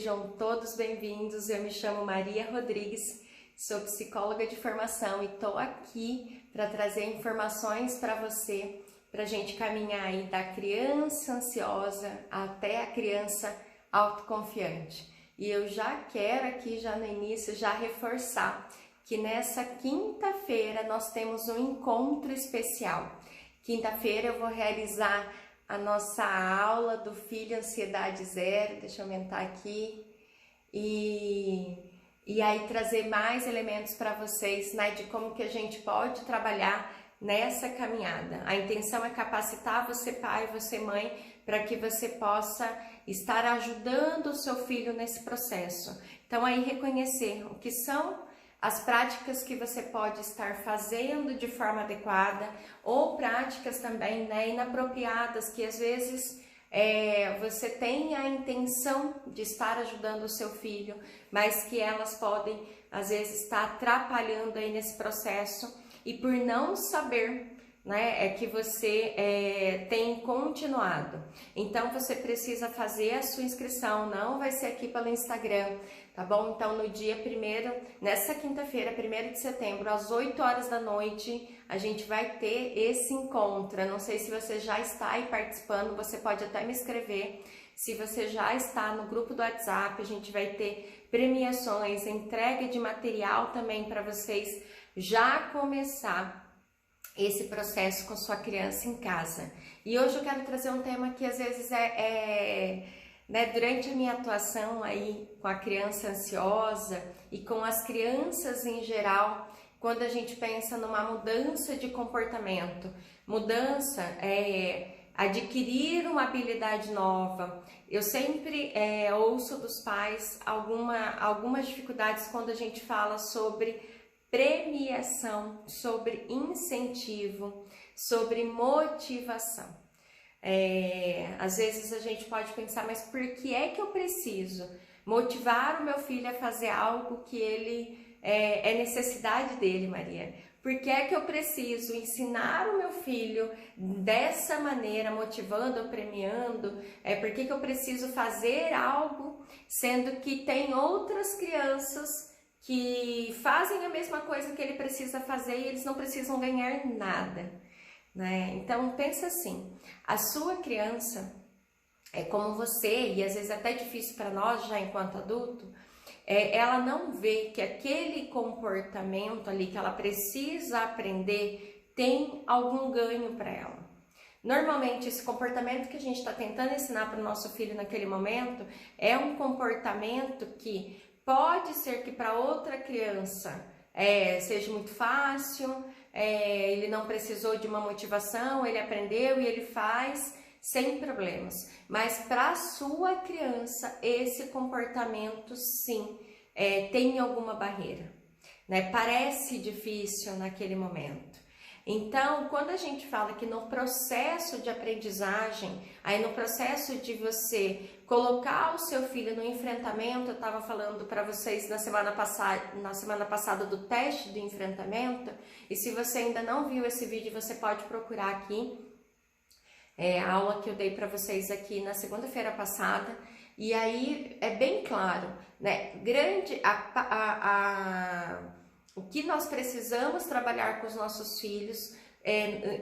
Sejam todos bem-vindos. Eu me chamo Maria Rodrigues, sou psicóloga de formação e estou aqui para trazer informações para você, para a gente caminhar aí da criança ansiosa até a criança autoconfiante. E eu já quero aqui, já no início, já reforçar que nessa quinta-feira nós temos um encontro especial. Quinta-feira eu vou realizar a nossa aula do Filho Ansiedade Zero, deixa eu aumentar aqui, e aí trazer mais elementos para vocês, né, de como que a gente pode trabalhar nessa caminhada. A intenção é capacitar você pai, você mãe, para que você possa estar ajudando o seu filho nesse processo. Então aí reconhecer o que são as práticas que você pode estar fazendo de forma adequada ou práticas também, né, inapropriadas que às vezes você tem a intenção de estar ajudando o seu filho, mas que elas podem às vezes estar atrapalhando aí nesse processo e por não saber, né, é que você tem continuado. Então você precisa fazer a sua inscrição, não vai ser aqui pelo Instagram, tá bom? Então no dia 1º, nessa quinta-feira, 1º de setembro, às 8 horas da noite, a gente vai ter esse encontro. Eu não sei se você já está aí participando, você pode até me escrever. Se você já está no grupo do WhatsApp, a gente vai ter premiações, entrega de material também para vocês já começar esse processo com sua criança em casa. E hoje eu quero trazer um tema que às vezes né, durante a minha atuação aí com a criança ansiosa e com as crianças em geral, quando a gente pensa numa mudança de comportamento, mudança adquirir uma habilidade nova. Eu sempre ouço dos pais algumas dificuldades quando a gente fala sobre premiação, sobre incentivo, sobre motivação. Às vezes a gente pode pensar, mas por que é que eu preciso motivar o meu filho a fazer algo que ele é necessidade dele, Maria? Por que é que eu preciso ensinar o meu filho dessa maneira, motivando ou premiando? Por que eu preciso fazer algo, sendo que tem outras crianças que fazem a mesma coisa que ele precisa fazer e eles não precisam ganhar nada, né? Então pensa assim, a sua criança é como você, e às vezes é até difícil para nós já enquanto adulto, ela não vê que aquele comportamento ali que ela precisa aprender tem algum ganho para ela. Normalmente esse comportamento que a gente está tentando ensinar para o nosso filho naquele momento é um comportamento que pode ser que para outra criança seja muito fácil, ele não precisou de uma motivação, ele aprendeu e ele faz sem problemas. Mas para a sua criança, esse comportamento sim tem alguma barreira, né? Parece difícil naquele momento. Então, quando a gente fala que no processo de aprendizagem, aí no processo de você colocar o seu filho no enfrentamento, eu estava falando para vocês na semana passada do teste do enfrentamento, e se você ainda não viu esse vídeo, você pode procurar aqui, a aula que eu dei para vocês aqui na segunda-feira passada, e aí é bem claro, né? O que nós precisamos trabalhar com os nossos filhos,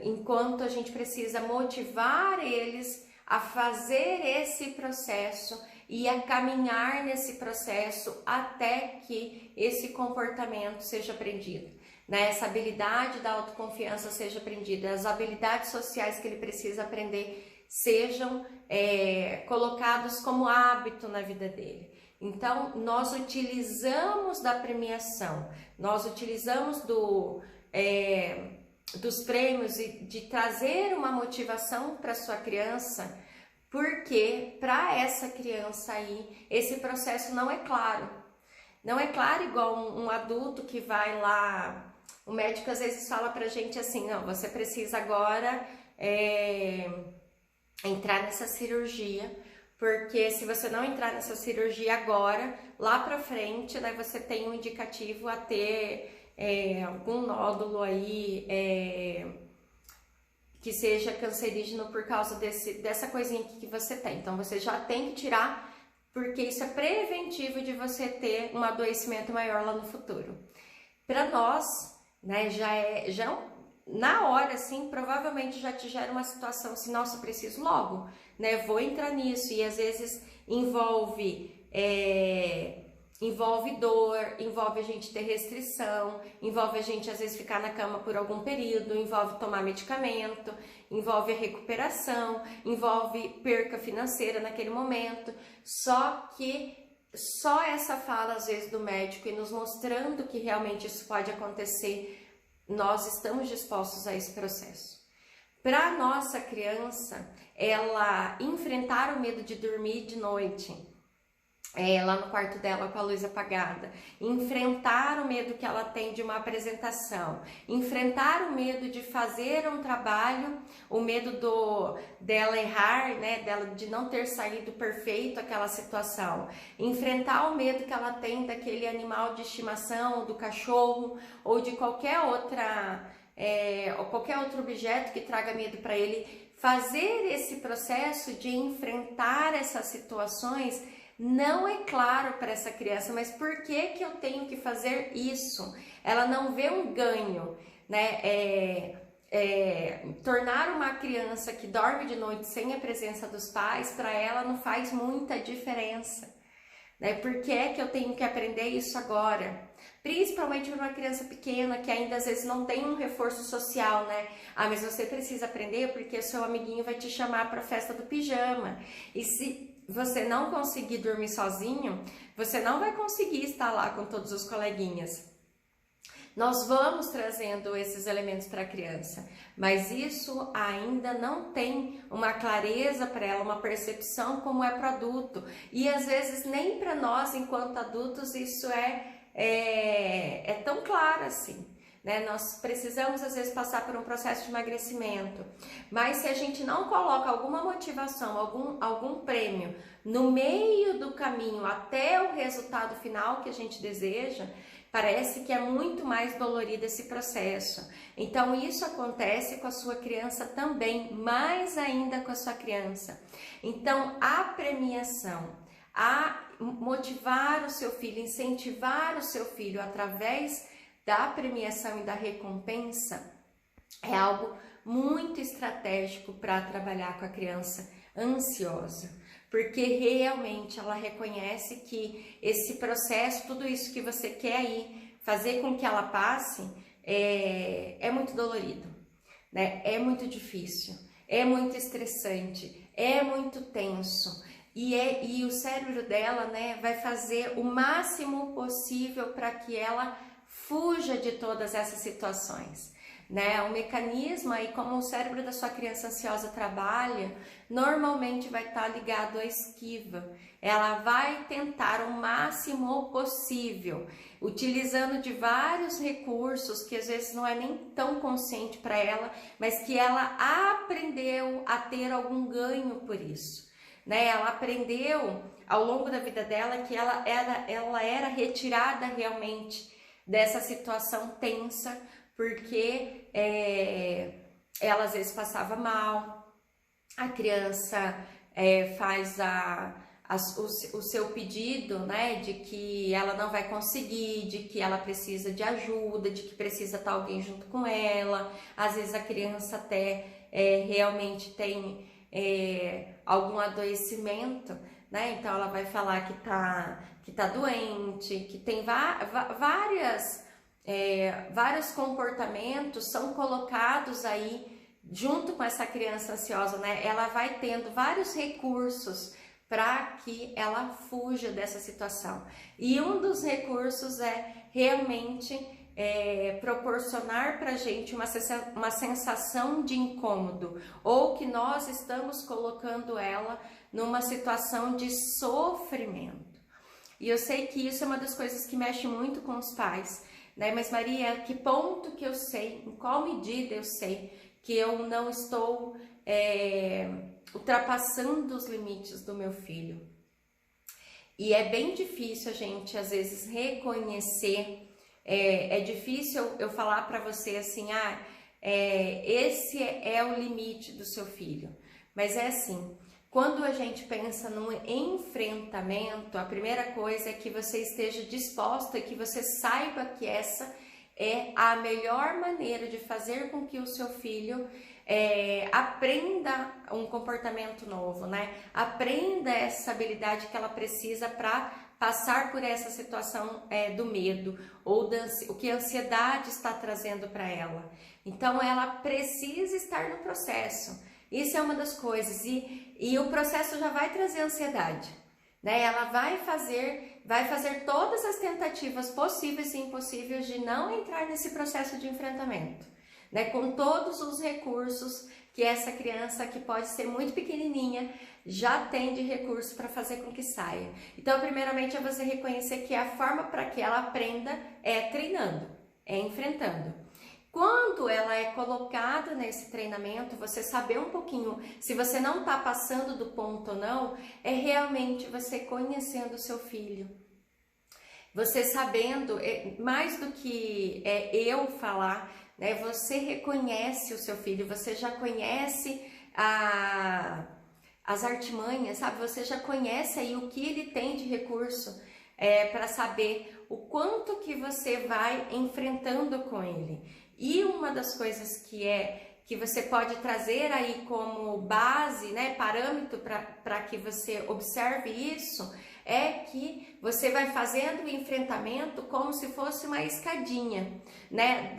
enquanto a gente precisa motivar eles a fazer esse processo e a caminhar nesse processo até que esse comportamento seja aprendido, né? Essa habilidade da autoconfiança seja aprendida, as habilidades sociais que ele precisa aprender sejam colocados como hábito na vida dele. Então, nós utilizamos da premiação, nós utilizamos dos prêmios e de trazer uma motivação para sua criança, porque para essa criança aí, esse processo não é claro. Não é claro igual um adulto que vai lá, o médico às vezes fala pra gente assim, não, você precisa agora entrar nessa cirurgia, porque se você não entrar nessa cirurgia agora, lá pra frente, né, você tem um indicativo a ter algum nódulo aí que seja cancerígeno por causa dessa coisinha que você tem. Então você já tem que tirar porque isso é preventivo de você ter um adoecimento maior lá no futuro. Para nós, né, na hora, assim, provavelmente já te gera uma situação assim, nossa, preciso logo, né, vou entrar nisso, e às vezes envolve dor, envolve a gente ter restrição, envolve a gente às vezes ficar na cama por algum período, envolve tomar medicamento, envolve a recuperação, envolve perca financeira naquele momento. Só essa fala às vezes do médico e nos mostrando que realmente isso pode acontecer, nós estamos dispostos a esse processo. Para a nossa criança, ela enfrentar o medo de dormir de noite, lá no quarto dela com a luz apagada, enfrentar o medo que ela tem de uma apresentação, enfrentar o medo de fazer um trabalho, o medo dela errar, né, dela de não ter saído perfeito aquela situação, enfrentar o medo que ela tem daquele animal de estimação, do cachorro ou de qualquer outro objeto que traga medo para ele. Fazer esse processo de enfrentar essas situações não é claro para essa criança, mas por que eu tenho que fazer isso? Ela não vê um ganho, né? Tornar uma criança que dorme de noite sem a presença dos pais, para ela não faz muita diferença, né? Por que é que eu tenho que aprender isso agora? Principalmente para uma criança pequena que ainda às vezes não tem um reforço social, né? Ah, mas você precisa aprender porque o seu amiguinho vai te chamar para a festa do pijama. E se você não conseguir dormir sozinho, você não vai conseguir estar lá com todos os coleguinhas. Nós vamos trazendo esses elementos para a criança, mas isso ainda não tem uma clareza para ela, uma percepção como é para o adulto. E às vezes nem para nós, enquanto adultos, isso é tão claro assim. Né? Nós precisamos às vezes passar por um processo de emagrecimento, mas se a gente não coloca alguma motivação, algum prêmio no meio do caminho até o resultado final que a gente deseja, parece que é muito mais dolorido esse processo. Então isso acontece com a sua criança também, mais ainda com a sua criança. Então a premiação, a motivar o seu filho, incentivar o seu filho através da premiação e da recompensa é algo muito estratégico para trabalhar com a criança ansiosa, porque realmente ela reconhece que esse processo, tudo isso que você quer aí fazer com que ela passe, é muito dolorido, né? É muito difícil, é muito estressante, é muito tenso. E o cérebro dela, né, vai fazer o máximo possível para que ela fuja de todas essas situações, né? O mecanismo aí, como o cérebro da sua criança ansiosa trabalha, normalmente vai estar ligado à esquiva. Ela vai tentar o máximo possível, utilizando de vários recursos que às vezes não é nem tão consciente para ela, mas que ela aprendeu a ter algum ganho por isso, né? Ela aprendeu ao longo da vida dela que ela era retirada realmente dessa situação tensa, porque ela às vezes passava mal, a criança faz o seu pedido, né, de que ela não vai conseguir, de que ela precisa de ajuda, de que precisa estar alguém junto com ela. Às vezes a criança até realmente tem algum adoecimento, né? Então ela vai falar que tá doente, que tem vários comportamentos são colocados aí junto com essa criança ansiosa, né? Ela vai tendo vários recursos para que ela fuja dessa situação. E um dos recursos é realmente proporcionar para a gente uma sensação de incômodo, ou que nós estamos colocando ela numa situação de sofrimento. E eu sei que isso é uma das coisas que mexe muito com os pais, né? Mas Maria, que ponto que eu sei, em qual medida eu sei que eu não estou ultrapassando os limites do meu filho? E é bem difícil a gente às vezes reconhecer, é difícil eu falar para você assim, esse é o limite do seu filho, mas é assim, Quando a gente pensa no enfrentamento, a primeira coisa é que você esteja disposto e que você saiba que essa é a melhor maneira de fazer com que o seu filho aprenda um comportamento novo, né? Aprenda essa habilidade que ela precisa para passar por essa situação do medo ou o que a ansiedade está trazendo para ela. Então, ela precisa estar no processo. Isso é uma das coisas. E o processo já vai trazer ansiedade, né? Ela vai fazer todas as tentativas possíveis e impossíveis de não entrar nesse processo de enfrentamento, né? Com todos os recursos que essa criança, que pode ser muito pequenininha, já tem de recurso para fazer com que saia. Então, primeiramente, é você reconhecer que a forma para que ela aprenda é treinando, é enfrentando. Quando ela é colocada nesse treinamento, você saber um pouquinho se você não está passando do ponto ou não, é realmente você conhecendo o seu filho. Você sabendo, mais do que eu falar, né, você reconhece o seu filho, você já conhece as artimanhas, sabe? Você já conhece aí o que ele tem de recurso para saber o quanto que você vai enfrentando com ele. E uma das coisas que você pode trazer aí como base, né, parâmetro para que você observe isso, é que você vai fazendo o enfrentamento como se fosse uma escadinha, né,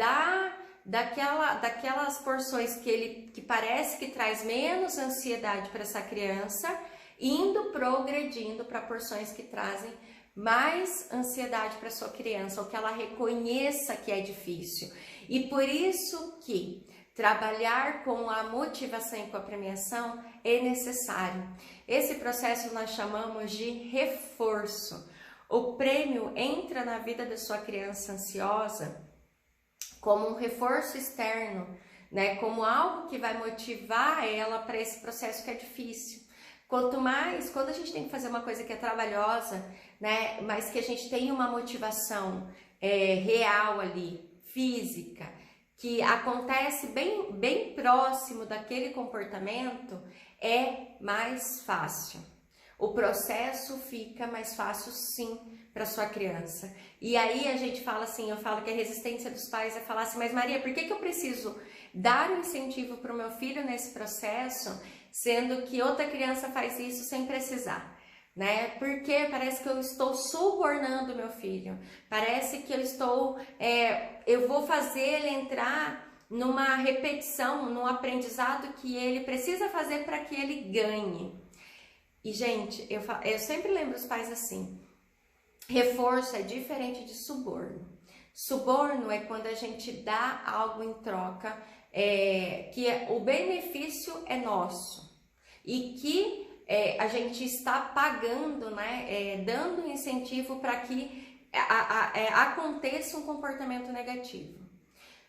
daquelas porções que parece que traz menos ansiedade para essa criança, indo progredindo para porções que trazem mais ansiedade para sua criança, ou que ela reconheça que é difícil. E por isso que trabalhar com a motivação e com a premiação é necessário. Esse processo nós chamamos de reforço. O prêmio entra na vida da sua criança ansiosa como um reforço externo, né? Como algo que vai motivar ela para esse processo que é difícil. Quanto mais, quando a gente tem que fazer uma coisa que é trabalhosa, né? Mas que a gente tem uma motivação real ali, física, que acontece bem próximo daquele comportamento, é mais fácil. O processo fica mais fácil, sim, para sua criança. E aí a gente fala assim, eu falo que a resistência dos pais é falar assim, mas Maria, por que eu preciso dar um incentivo para o meu filho nesse processo, sendo que outra criança faz isso sem precisar? Né? Porque parece que eu estou subornando meu filho, parece que eu vou fazer ele entrar numa repetição, num aprendizado que ele precisa fazer para que ele ganhe. E gente, eu sempre lembro os pais assim, reforço é diferente de suborno. Suborno é quando a gente dá algo em troca, o benefício é nosso e que a gente está pagando, né, dando um incentivo para que aconteça um comportamento negativo.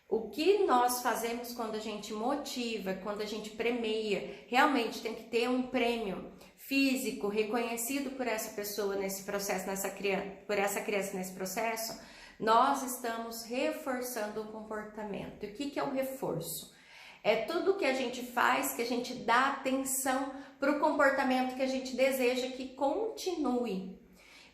O que nós fazemos quando a gente motiva, quando a gente premia, realmente tem que ter um prêmio físico reconhecido por essa pessoa nesse processo, por essa criança nesse processo. Nós estamos reforçando o comportamento. E o que é o reforço? É tudo que a gente faz, que a gente dá atenção para o comportamento que a gente deseja que continue.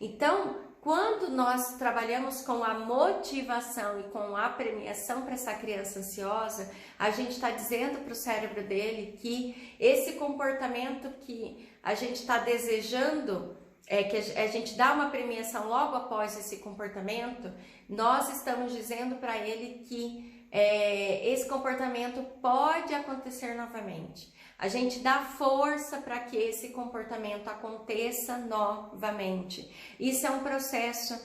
Então, quando nós trabalhamos com a motivação e com a premiação para essa criança ansiosa, a gente está dizendo para o cérebro dele que esse comportamento que a gente está desejando, que a gente dá uma premiação logo após esse comportamento, nós estamos dizendo para ele que esse comportamento pode acontecer novamente. A gente dá força para que esse comportamento aconteça novamente. Isso é um processo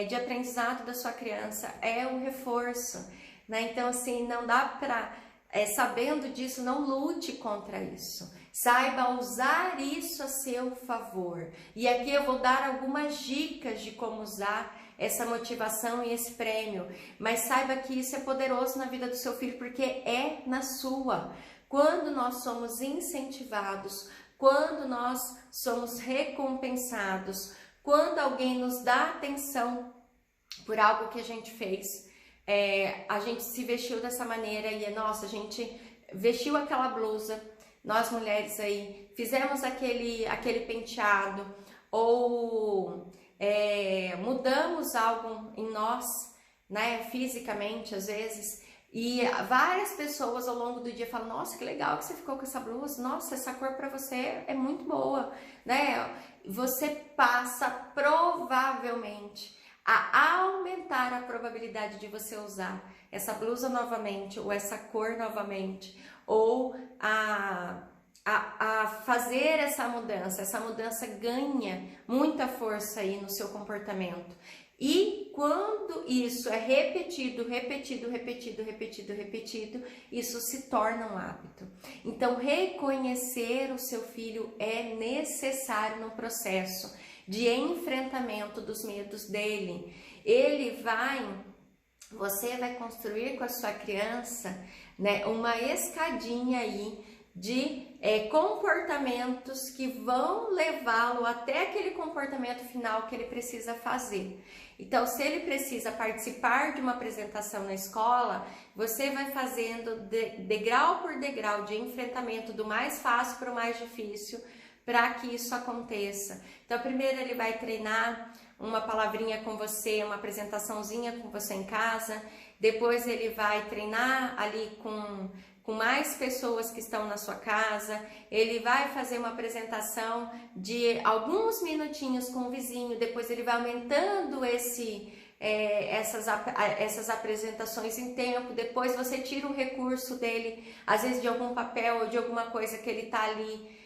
de aprendizado da sua criança, é um reforço, né? Então, assim, não dá para, sabendo disso, não lute contra isso. Saiba usar isso a seu favor. E aqui eu vou dar algumas dicas de como usar essa motivação e esse prêmio. Mas saiba que isso é poderoso na vida do seu filho, porque é na sua. Quando nós somos incentivados, quando nós somos recompensados, quando alguém nos dá atenção por algo que a gente fez, a gente se vestiu dessa maneira e, nossa, a gente vestiu aquela blusa, nós mulheres aí fizemos aquele penteado ou mudamos algo em nós, né, fisicamente às vezes, e várias pessoas ao longo do dia falam: nossa, que legal que você ficou com essa blusa, nossa, essa cor para você é muito boa, né? Você passa provavelmente a aumentar a probabilidade de você usar essa blusa novamente, ou essa cor novamente, ou a fazer essa mudança ganha muita força aí no seu comportamento. E quando isso é repetido, isso se torna um hábito. Então, reconhecer o seu filho é necessário no processo de enfrentamento dos medos dele. Você vai construir com a sua criança, né, uma escadinha aí de comportamentos que vão levá-lo até aquele comportamento final que ele precisa fazer. Então, se ele precisa participar de uma apresentação na escola, você vai fazendo degrau por degrau de enfrentamento do mais fácil para o mais difícil, para que isso aconteça. Então, primeiro ele vai treinar uma palavrinha com você, uma apresentaçãozinha com você em casa, depois ele vai treinar ali com mais pessoas que estão na sua casa, ele vai fazer uma apresentação de alguns minutinhos com o vizinho, depois ele vai aumentando essas apresentações em tempo, depois você tira o recurso dele, às vezes de algum papel ou de alguma coisa que ele está ali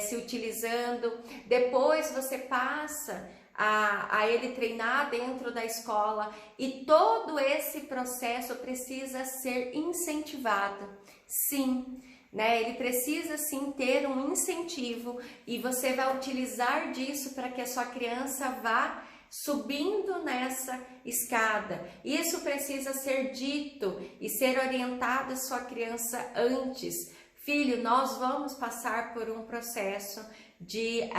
se utilizando, depois você passa a ele treinar dentro da escola, e todo esse processo precisa ser incentivado. Sim, né? Ele precisa sim ter um incentivo, e você vai utilizar disso para que a sua criança vá subindo nessa escada. Isso precisa ser dito e ser orientado à sua criança antes. Filho, nós vamos passar por um processo de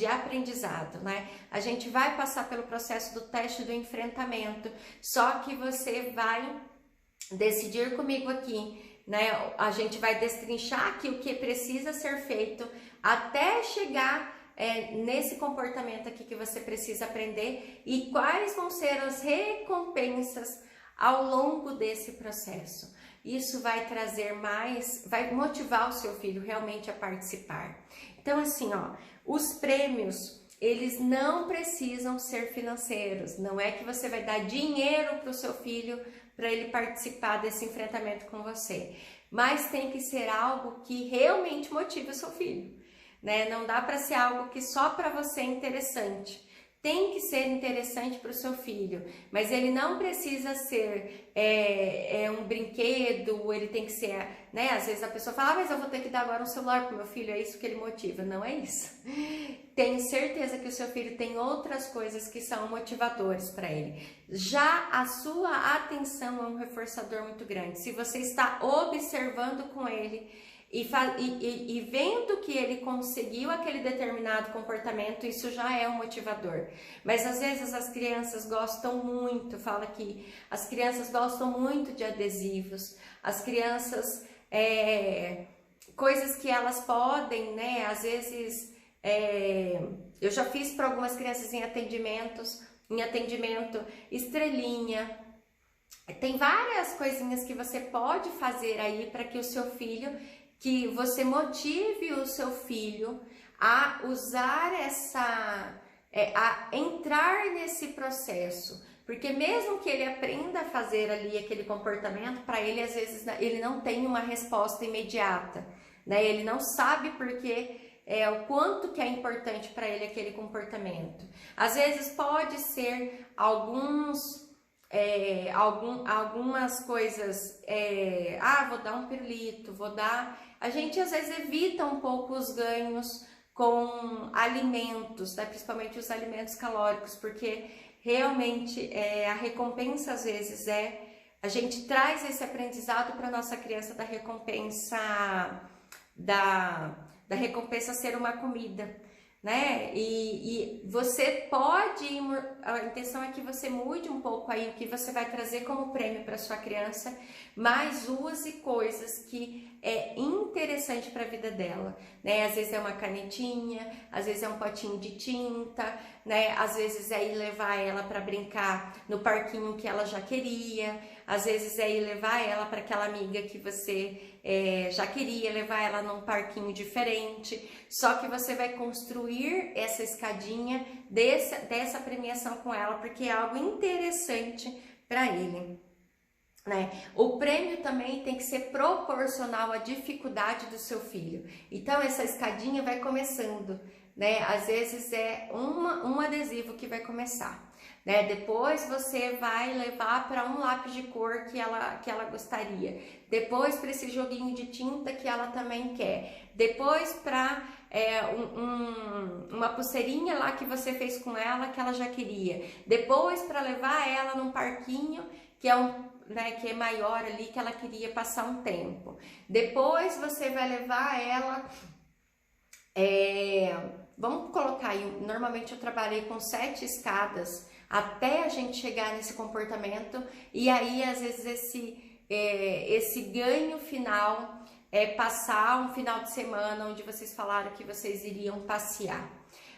aprendizado, né? A gente vai passar pelo processo do teste do enfrentamento, só que você vai decidir comigo aqui, né? A gente vai destrinchar aqui o que precisa ser feito até chegar nesse comportamento aqui que você precisa aprender, e quais vão ser as recompensas ao longo desse processo. Isso vai trazer vai motivar o seu filho realmente a participar. Então, assim, ó, os prêmios, eles não precisam ser financeiros. Não é que você vai dar dinheiro para o seu filho para ele participar desse enfrentamento com você, mas tem que ser algo que realmente motive o seu filho, né? Não dá para ser algo que só para você é interessante. Tem que ser interessante para o seu filho, mas ele não precisa ser um brinquedo, ele tem que ser, né? Às vezes a pessoa fala: mas eu vou ter que dar agora um celular para o meu filho, é isso que ele motiva. Não é isso. Tenho certeza que o seu filho tem outras coisas que são motivadores para ele. Já a sua atenção é um reforçador muito grande. Se você está observando com ele e vendo que ele conseguiu aquele determinado comportamento, isso já é um motivador. Mas às vezes as crianças gostam muito, fala que as crianças gostam muito de adesivos, as crianças, coisas que elas podem, né, às vezes, eu já fiz para algumas crianças em atendimento, estrelinha. Tem várias coisinhas que você pode fazer aí para que o seu filho, que você motive o seu filho a usar a entrar nesse processo, porque mesmo que ele aprenda a fazer ali aquele comportamento, para ele às vezes ele não tem uma resposta imediata, né? Ele não sabe porque o quanto que é importante para ele aquele comportamento. Às vezes pode ser algumas coisas, vou dar um pirulito, a gente às vezes evita um pouco os ganhos com alimentos, né? Principalmente os alimentos calóricos, porque realmente a recompensa às vezes a gente traz esse aprendizado para nossa criança da recompensa ser uma comida, né? E você pode, a intenção é que você mude um pouco aí o que você vai trazer como prêmio para sua criança, mas use coisas que é interessante para a vida dela, né? Às vezes é uma canetinha, às vezes é um potinho de tinta, né? Às vezes é ir levar ela para brincar no parquinho que ela já queria, às vezes é ir levar ela para aquela amiga que você já queria, levar ela num parquinho diferente. Só que você vai construir essa escadinha dessa premiação com ela, porque é algo interessante para ele, né? O prêmio também tem que ser proporcional à dificuldade do seu filho. Então essa escadinha vai começando, né? Às vezes é um adesivo que vai começar, né? Depois você vai levar para um lápis de cor que ela gostaria, depois para esse joguinho de tinta que ela também quer, depois para uma pulseirinha lá que você fez com ela que ela já queria, depois para levar ela num parquinho que é que é maior ali, que ela queria passar um tempo. Depois você vai levar ela, vamos colocar aí, normalmente eu trabalhei com 7 escadas até a gente chegar nesse comportamento, e aí às vezes esse ganho final é passar um final de semana onde vocês falaram que vocês iriam passear.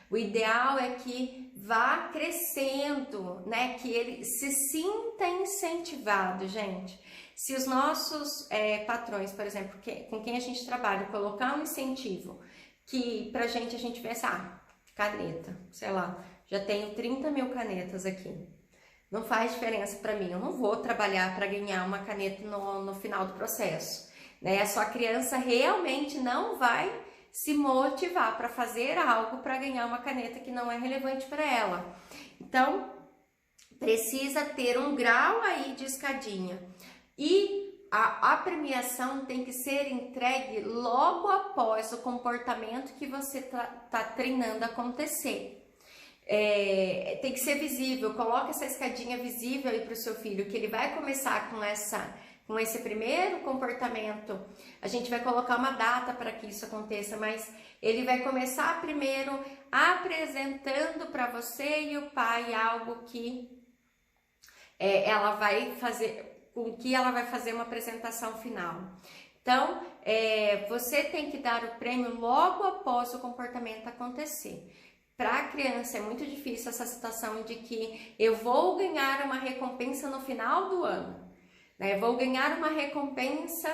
O ideal é que vá crescendo, né? Que ele se sinta incentivado, gente. Se os nossos patrões, por exemplo, com quem a gente trabalha, colocar um incentivo que pra gente a gente pensa, caneta, sei lá, já tenho 30 mil canetas aqui. Não faz diferença para mim, eu não vou trabalhar para ganhar uma caneta no final do processo, né? A sua criança realmente não vai se motivar para fazer algo para ganhar uma caneta que não é relevante para ela. Então, precisa ter um grau aí de escadinha. E a premiação tem que ser entregue logo após o comportamento que você tá treinando acontecer. Tem que ser visível, coloca essa escadinha visível aí para o seu filho, que ele vai começar com esse primeiro comportamento. A gente vai colocar uma data para que isso aconteça, mas ele vai começar primeiro apresentando para você e o pai algo que ela vai fazer, com que ela vai fazer uma apresentação final. Então, você tem que dar o prêmio logo após o comportamento acontecer. Para a criança é muito difícil essa situação de que eu vou ganhar uma recompensa no final do ano. Vou ganhar uma recompensa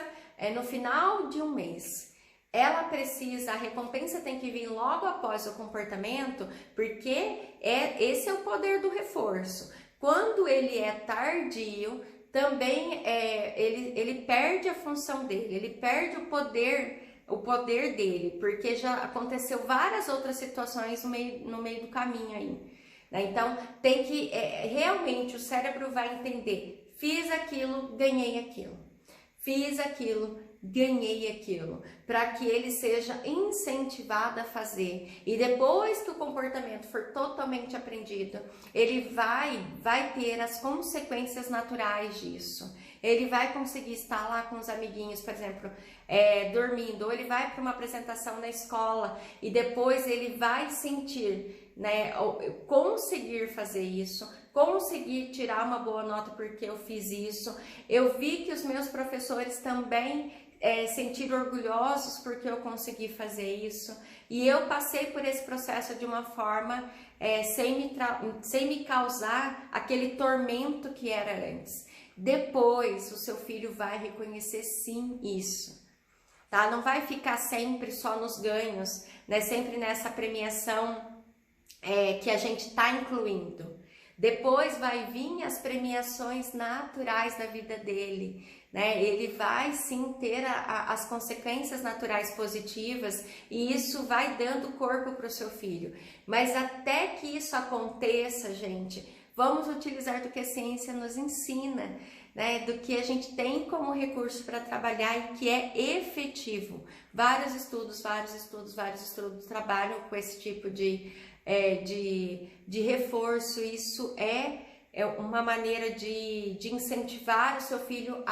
no final de um mês. A recompensa tem que vir logo após o comportamento, porque esse é o poder do reforço. Quando ele é tardio, também ele perde a função dele, ele perde o poder dele, porque já aconteceu várias outras situações no meio do caminho aí, né? Então tem que realmente o cérebro vai entender. Fiz aquilo, ganhei aquilo. Fiz aquilo, ganhei aquilo. Para que ele seja incentivado a fazer. E depois que o comportamento for totalmente aprendido, ele vai ter as consequências naturais disso. Ele vai conseguir estar lá com os amiguinhos, por exemplo, dormindo. Ou ele vai para uma apresentação na escola e depois ele vai sentir, né, conseguir fazer isso, conseguir tirar uma boa nota porque eu fiz isso. Eu vi que os meus professores também sentiram orgulhosos porque eu consegui fazer isso. E eu passei por esse processo de uma forma sem me causar aquele tormento que era antes. Depois o seu filho vai reconhecer sim isso, tá? Não vai ficar sempre só nos ganhos, né? Sempre nessa premiação que a gente está incluindo. Depois vai vir as premiações naturais da vida dele, né? Ele vai sim ter as consequências naturais positivas e isso vai dando corpo para o seu filho. Mas até que isso aconteça, gente, vamos utilizar do que a ciência nos ensina, né? Do que a gente tem como recurso para trabalhar e que é efetivo. Vários estudos trabalham com esse tipo de reforço. Isso é uma maneira de incentivar o seu filho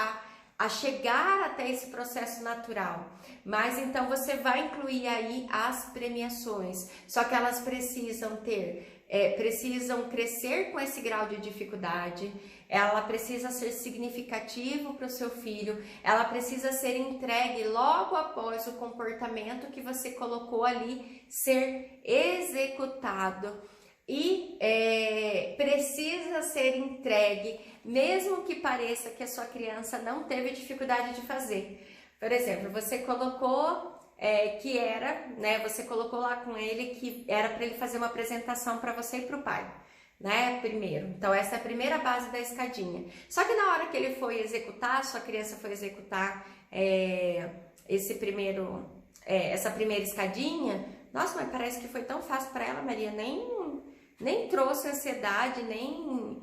a chegar até esse processo natural. Mas então você vai incluir aí as premiações, só que elas precisam precisam crescer com esse grau de dificuldade, ela precisa ser significativo para o seu filho, ela precisa ser entregue logo após o comportamento que você colocou ali ser executado e precisa ser entregue, mesmo que pareça que a sua criança não teve dificuldade de fazer. Por exemplo, você colocou que era, né? Você colocou lá com ele que era para ele fazer uma apresentação para você e para o pai, né? Primeiro. Então, essa é a primeira base da escadinha. Só que na hora que ele foi executar, sua criança foi executar essa primeira escadinha, nossa, mas parece que foi tão fácil para ela, Maria, nem trouxe ansiedade, nem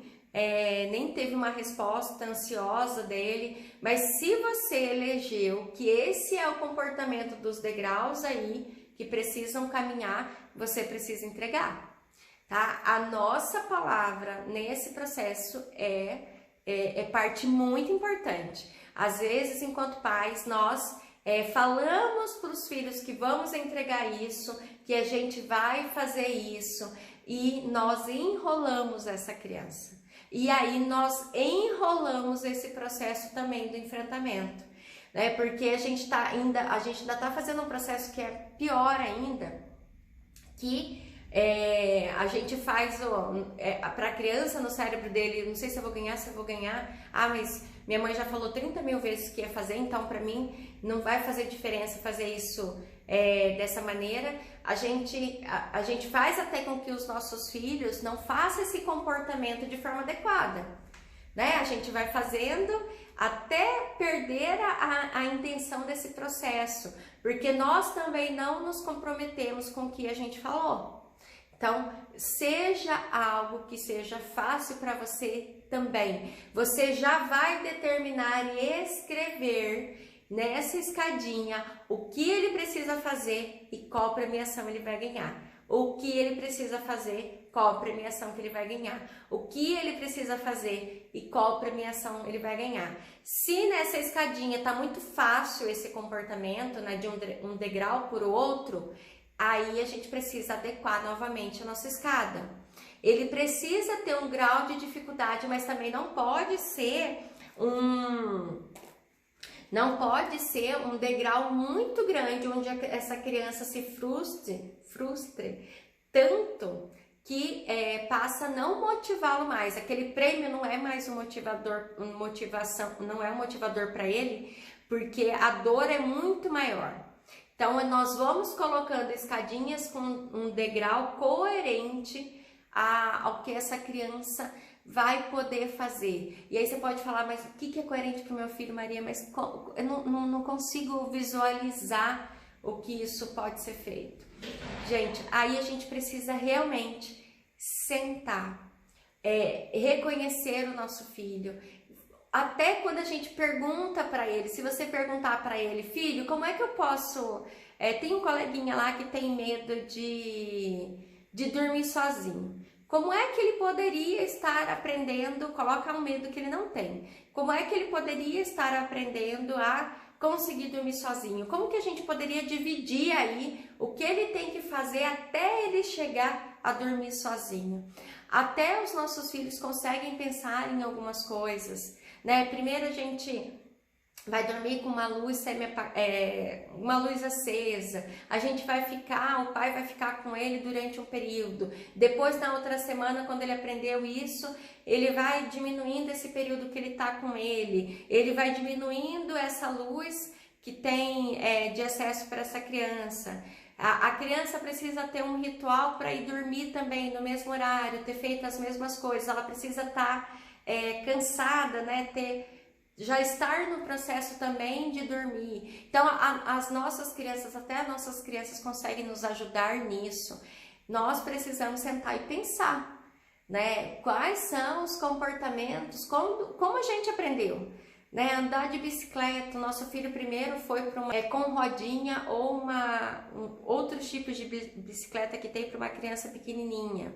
teve uma resposta ansiosa dele, mas se você elegeu que esse é o comportamento dos degraus aí que precisam caminhar, você precisa entregar, tá? A nossa palavra nesse processo é parte muito importante. Às vezes, enquanto pais, nós falamos para os filhos que vamos entregar isso, que a gente vai fazer isso, e nós enrolamos essa criança. E aí nós enrolamos esse processo também do enfrentamento, né? Porque a gente ainda está fazendo um processo que é pior ainda, que a gente faz para a criança no cérebro dele, não sei se eu vou ganhar, mas minha mãe já falou 30 mil vezes que ia fazer, então para mim não vai fazer diferença fazer isso dessa maneira. A gente faz até com que os nossos filhos não façam esse comportamento de forma adequada, né? A gente vai fazendo até perder a intenção desse processo, porque nós também não nos comprometemos com o que a gente falou. Então, seja algo que seja fácil para você também. Você já vai determinar e escrever nessa escadinha o que ele precisa fazer e qual premiação ele vai ganhar. O que ele precisa fazer, qual premiação que ele vai ganhar. O que ele precisa fazer e qual premiação ele vai ganhar. Se nessa escadinha tá muito fácil esse comportamento, né, de um degrau por outro, aí a gente precisa adequar novamente a nossa escada. Ele precisa ter um grau de dificuldade, mas também não pode ser um degrau muito grande onde essa criança se frustre tanto que passa a não motivá-lo mais. Aquele prêmio não é mais não é um motivador para ele, porque a dor é muito maior. Então, nós vamos colocando escadinhas com um degrau coerente ao que essa criança vai poder fazer. E aí você pode falar, mas o que é coerente para o meu filho, Maria? Mas eu não consigo visualizar o que isso pode ser feito. Gente, aí a gente precisa realmente sentar, reconhecer o nosso filho. Até quando a gente pergunta para ele, se você perguntar para ele, filho, como é que eu posso... tem um coleguinha lá que tem medo de dormir sozinho. Como é que ele poderia estar aprendendo, coloca um medo que ele não tem, como é que ele poderia estar aprendendo a conseguir dormir sozinho? Como que a gente poderia dividir aí o que ele tem que fazer até ele chegar a dormir sozinho? Até os nossos filhos conseguem pensar em algumas coisas, né? Primeiro a gente vai dormir com uma luz uma luz acesa, o pai vai ficar com ele durante um período, depois na outra semana, quando ele aprendeu isso, ele vai diminuindo esse período que ele está com ele vai diminuindo essa luz que tem de acesso para essa criança. A criança precisa ter um ritual para ir dormir também no mesmo horário, ter feito as mesmas coisas, ela precisa estar cansada, né, já estar no processo também de dormir. Então, as nossas crianças conseguem nos ajudar nisso. Nós precisamos sentar e pensar, né? Quais são os comportamentos, como a gente aprendeu, né? Andar de bicicleta, o nosso filho primeiro foi para com rodinha ou outros tipos de bicicleta que tem para uma criança pequenininha.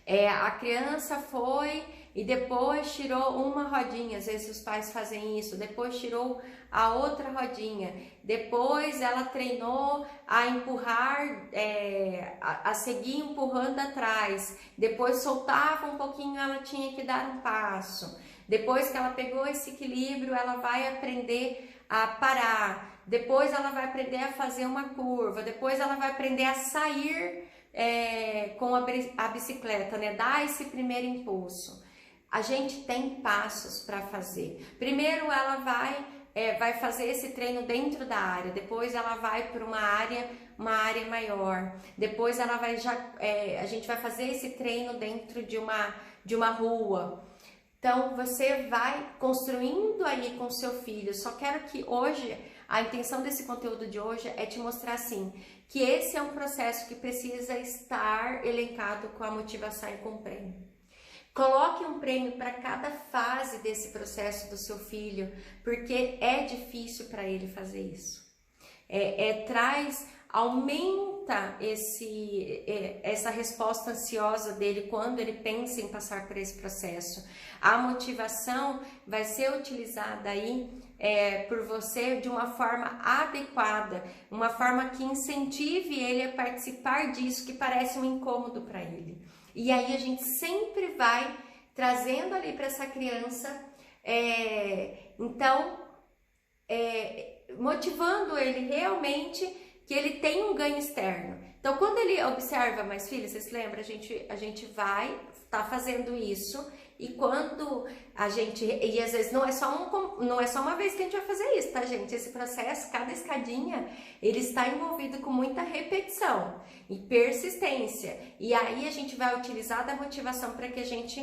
A criança foi e depois tirou uma rodinha, às vezes os pais fazem isso, depois tirou a outra rodinha, depois ela treinou a empurrar, a seguir empurrando atrás, depois soltava um pouquinho, ela tinha que dar um passo, depois que ela pegou esse equilíbrio, ela vai aprender a parar, depois ela vai aprender a fazer uma curva, depois ela vai aprender a sair com a bicicleta, né? Dar esse primeiro impulso. A gente tem passos para fazer. Primeiro ela vai fazer esse treino dentro da área, depois ela vai para uma área maior, depois ela vai a gente vai fazer esse treino dentro de uma rua. Então você vai construindo aí com seu filho. Só quero que hoje, a intenção desse conteúdo de hoje é te mostrar assim, que esse é um processo que precisa estar elencado com a motivação e com o prêmio. Coloque um prêmio para cada fase desse processo do seu filho, porque é difícil para ele fazer isso. Aumenta essa resposta ansiosa dele quando ele pensa em passar por esse processo. A motivação vai ser utilizada aí por você de uma forma adequada, uma forma que incentive ele a participar disso que parece um incômodo para ele. E aí a gente sempre vai trazendo ali para essa criança, motivando ele realmente que ele tem um ganho externo. Então, quando ele observa, mas filha, vocês lembram? A gente vai estar fazendo isso e quando e às vezes não é só uma vez que a gente vai fazer isso, tá, gente? Esse processo, cada escadinha, ele está envolvido com muita repetição e persistência. E aí a gente vai utilizar da motivação para que a gente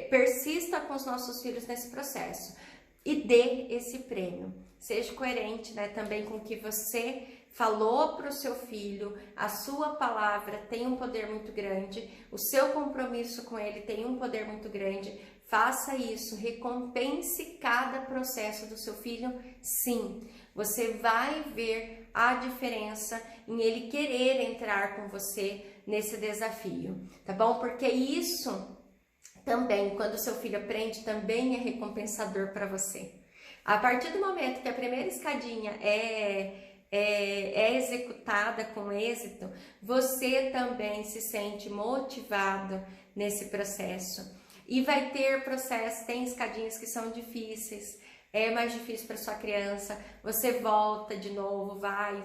persista com os nossos filhos nesse processo e dê esse prêmio. Seja coerente, né, também com o que você falou para o seu filho, a sua palavra tem um poder muito grande, o seu compromisso com ele tem um poder muito grande. Faça isso, recompense cada processo do seu filho, sim. Você vai ver a diferença em ele querer entrar com você nesse desafio, tá bom? Porque isso também, quando o seu filho aprende, também é recompensador para você. A partir do momento que a primeira escadinha é executada com êxito, você também se sente motivado nesse processo. E vai ter processos, tem escadinhas que são difíceis, é mais difícil para sua criança, você volta de novo,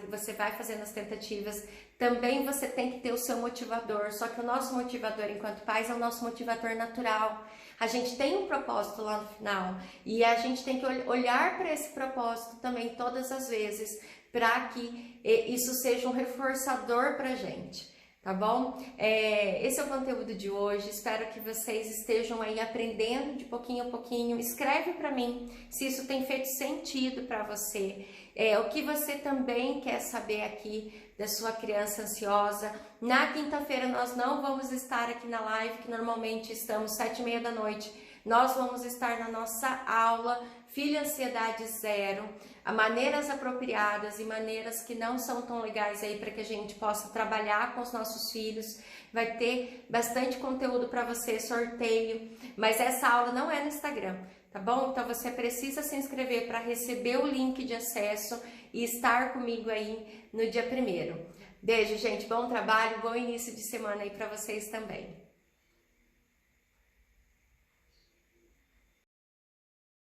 você vai fazendo as tentativas. Também você tem que ter o seu motivador, só que o nosso motivador enquanto pais é o nosso motivador natural. A gente tem um propósito lá no final e a gente tem que olhar para esse propósito também todas as vezes, para que isso seja um reforçador para a gente, tá bom? Esse é o conteúdo de hoje, espero que vocês estejam aí aprendendo de pouquinho a pouquinho. Escreve para mim se isso tem feito sentido para você, o que você também quer saber aqui da sua criança ansiosa. Na quinta-feira nós não vamos estar aqui na live, que normalmente estamos 7h30 da noite, nós vamos estar na nossa aula Filho Ansiedade Zero, maneiras apropriadas e maneiras que não são tão legais aí para que a gente possa trabalhar com os nossos filhos. Vai ter bastante conteúdo para você, sorteio, mas essa aula não é no Instagram, tá bom? Então você precisa se inscrever para receber o link de acesso e estar comigo aí no dia 1º. Beijo, gente, bom trabalho, bom início de semana aí para vocês também.